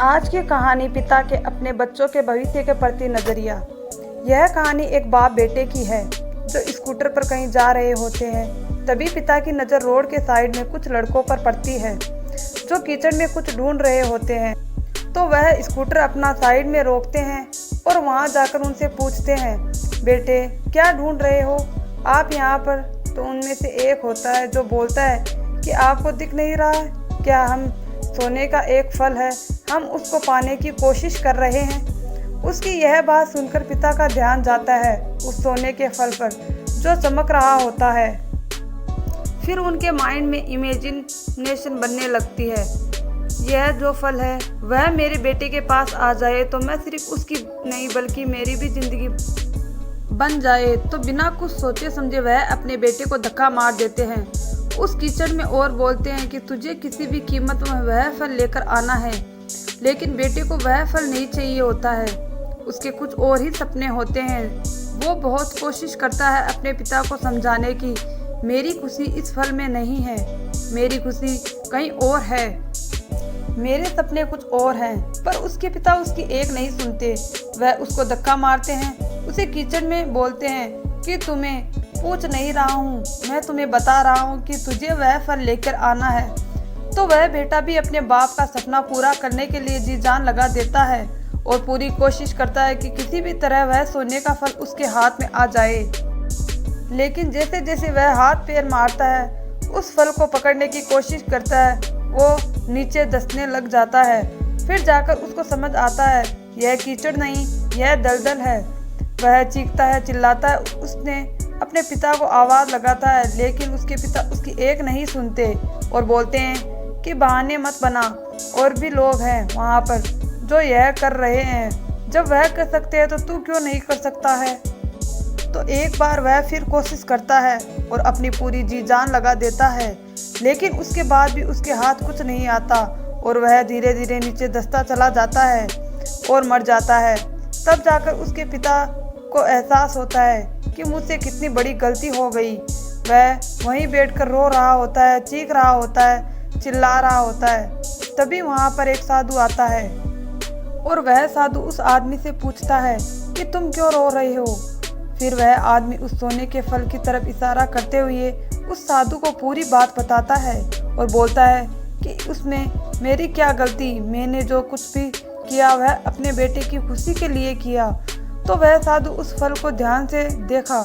आज की कहानी पिता के अपने बच्चों के भविष्य के प्रति नजरिया। यह कहानी एक बाप बेटे की है जो स्कूटर पर कहीं जा रहे होते हैं। तभी पिता की नज़र रोड के साइड में कुछ लड़कों पर पड़ती है जो कीचड़ में कुछ ढूंढ रहे होते हैं। तो वह स्कूटर अपना साइड में रोकते हैं और वहां जाकर उनसे पूछते हैं, बेटे क्या ढूंढ रहे हो आप यहाँ पर? तो उनमें से एक होता है जो बोलता है कि आपको दिख नहीं रहा है क्या, हम सोने का एक फल है, हम उसको पाने की कोशिश कर रहे हैं। उसकी यह बात सुनकर पिता का ध्यान जाता है उस सोने के फल पर जो चमक रहा होता है। फिर उनके माइंड में इमेजिनेशन बनने लगती है, यह जो फल है वह मेरे बेटे के पास आ जाए तो मैं सिर्फ उसकी नहीं बल्कि मेरी भी जिंदगी बन जाए। तो बिना कुछ सोचे समझे वह अपने बेटे को धक्का मार देते हैं उस कीचड़ में और बोलते हैं कि तुझे किसी भी कीमत में वह फल लेकर आना है। लेकिन बेटे को वह फल नहीं चाहिए होता है, उसके कुछ और ही सपने होते हैं। वो बहुत कोशिश करता है अपने पिता को समझाने की, मेरी खुशी इस फल में नहीं है, मेरी खुशी कहीं और है, मेरे सपने कुछ और हैं। पर उसके पिता उसकी एक नहीं सुनते, वह उसको धक्का मारते हैं, उसे कीचड़ में बोलते हैं कि तुम्हें पूछ नहीं रहा हूँ, मैं तुम्हें बता रहा हूँ कि तुझे वह फल लेकर आना है। तो वह बेटा भी अपने बाप का सपना पूरा करने के लिए जी जान लगा देता है और पूरी कोशिश करता है कि किसी भी तरह वह सोने का फल उसके हाथ में आ जाए। लेकिन जैसे जैसे वह हाथ पैर मारता है, उस फल को पकड़ने की कोशिश करता है, वो नीचे धंसने लग जाता है। फिर जाकर उसको समझ आता है यह कीचड़ नहीं, यह दलदल है। वह चीखता है, चिल्लाता है, उसने अपने पिता को आवाज़ लगाता है, लेकिन उसके पिता उसकी एक नहीं सुनते और बोलते हैं कि बहाने मत बना, और भी लोग हैं वहाँ पर जो यह कर रहे हैं, जब वह कर सकते हैं तो तू क्यों नहीं कर सकता है। तो एक बार वह फिर कोशिश करता है और अपनी पूरी जी जान लगा देता है, लेकिन उसके बाद भी उसके हाथ कुछ नहीं आता और वह धीरे धीरे नीचे धंसता चला जाता है और मर जाता है। तब जाकर उसके पिता को एहसास होता है कि मुझसे कितनी बड़ी गलती हो गई। वह वहीं बैठकर रो रहा होता है, चीख रहा होता है, चिल्ला रहा होता है। तभी वहाँ पर एक साधु आता है और वह साधु उस आदमी से पूछता है कि तुम क्यों रो रहे हो। फिर वह आदमी उस सोने के फल की तरफ इशारा करते हुए उस साधु को पूरी बात बताता है और बोलता है कि उसमें मेरी क्या गलती, मैंने जो कुछ भी किया वह अपने बेटे की खुशी के लिए किया। तो वह साधु उस फल को ध्यान से देखा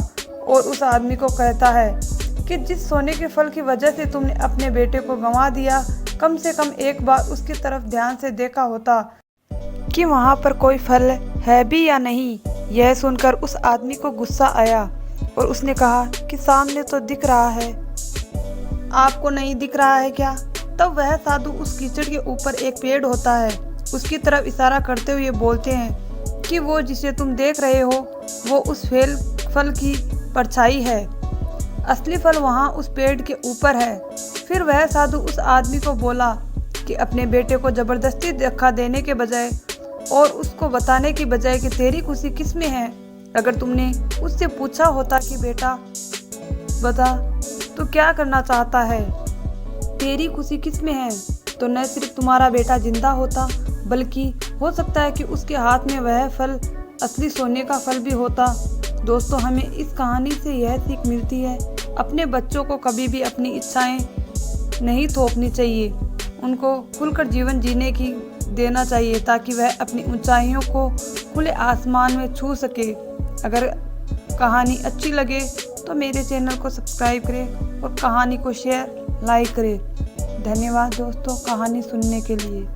और उस आदमी को कहता है कि जिस सोने के फल की वजह से तुमने अपने बेटे को गंवा दिया, कम से कम एक बार उसकी तरफ ध्यान से देखा होता कि वहाँ पर कोई फल है भी या नहीं। यह सुनकर उस आदमी को गुस्सा आया और उसने कहा कि सामने तो दिख रहा है, आपको नहीं दिख रहा है क्या? तब वह साधु उस कीचड़ के ऊपर एक पेड़ होता है उसकी तरफ इशारा करते हुए बोलते हैं कि वो जिसे तुम देख रहे हो वो उस फल की परछाई है, असली फल वहाँ उस पेड़ के ऊपर है। फिर वह साधु उस आदमी को बोला कि अपने बेटे को ज़बरदस्ती धक्का देने के बजाय और उसको बताने की बजाय कि तेरी खुशी किस में है, अगर तुमने उससे पूछा होता कि बेटा बता तू क्या करना चाहता है, तेरी खुशी किस में है, तो न सिर्फ तुम्हारा बेटा जिंदा होता बल्कि हो सकता है कि उसके हाथ में वह फल असली सोने का फल भी होता। दोस्तों, हमें इस कहानी से यह सीख मिलती है, अपने बच्चों को कभी भी अपनी इच्छाएं नहीं थोपनी चाहिए, उनको खुलकर जीवन जीने की देना चाहिए ताकि वह अपनी ऊंचाइयों को खुले आसमान में छू सके। अगर कहानी अच्छी लगे तो मेरे चैनल को सब्सक्राइब करें और कहानी को शेयर लाइक करें। धन्यवाद दोस्तों कहानी सुनने के लिए।